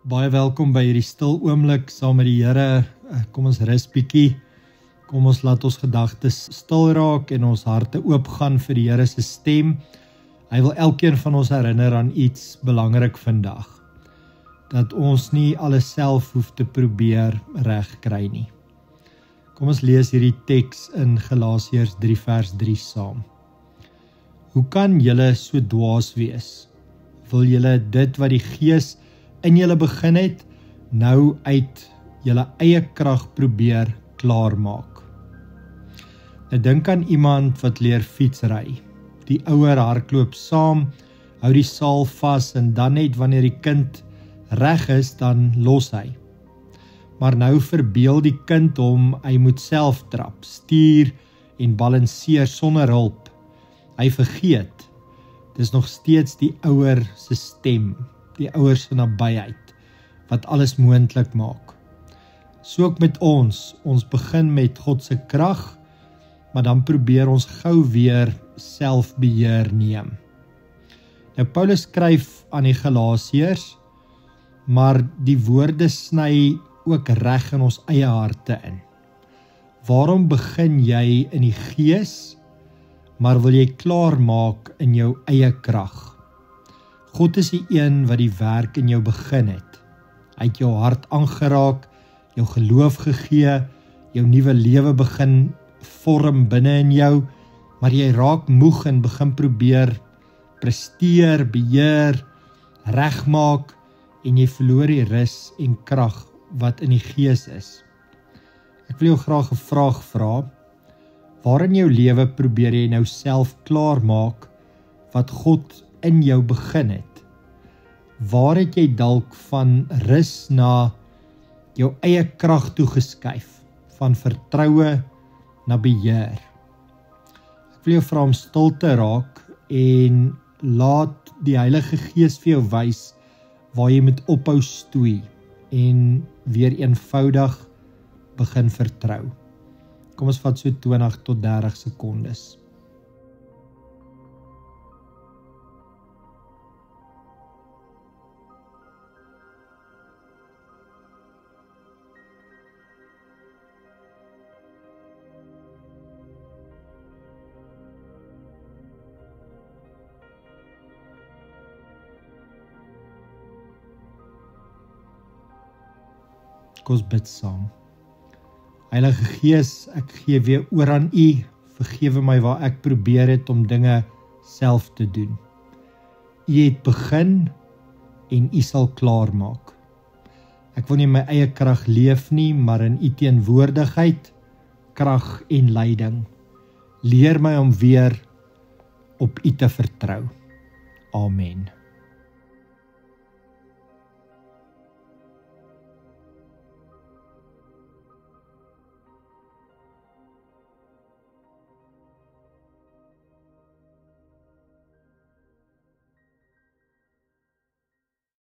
Baie welkom by hierdie stil oomblik saam met die Here. Kom ons rus bietjie. Kom ons laat ons gedagtes stil raak en ons harte oopgaan vir die Here se stem. Hy wil elkeen van ons herinner aan iets belangrik vandag. Dat ons nie alles self hoef te probeer regkry nie. Kom ons lees hierdie teks in Galasiërs 3 vers 3 saam. Hoe kan julle so dwaas wees? Wil julle dit wat die Gees in julle begin het, nou uit julle eie krag probeer klaarmaak? Nou dink aan iemand wat leer fietsry. Die ouer hardloop saam, hou die saal vas en dan net wanneer die kind reg is, dan los hy. Maar nou verbeel die kind hom, hy moet self trap, stuur en balanseer sonder hulp. Hy vergeet, dis nog steeds die ouer se stem, die ouer se nabyheid, wat alles moontlik maak. So ook met ons begin met God se krag, maar dan probeer ons gou weer selfbeheer neem. Nou Paulus skryf aan die Galasiërs, maar die woorde sny ook reg in ons eie harte in. Waarom begin jy in die Gees, maar wil jy klaar maak in jou eie krag? God is die een wat die werk in jou begin het. Hy het jou hart aangeraak, jou geloof gegee, jou nuwe lewe begin vorm binne in jou, maar jy raak moeg en begin probeer presteer, beheer, regmaak en jy verloor die rus en krag wat in die Gees is. Ek wil jou graag 'n vraag vra. Waar in jou lewe probeer jy nou self klaar maak wat God in jou begin het? Waar het jy dalk van rus na jou eie krag toe geskuif, van vertroue na beheer? Ek wil jou vra om stil te raak en laat die Heilige Gees vir jou wys waar jy moet ophou stoei en weer eenvoudig begin vertrou. Kom ons vat so 20 tot 30 sekondes. Kom ons bid saam. Heilige Gees, ek gee weer oor aan U, vergewe my waar ek probeer het om dinge self te doen. U het begin en U sal klaar maak. Ek wil nie my eie krag leef nie, maar in U teenwoordigheid, krag en leiding. Leer my om weer op U te vertrou. Amen.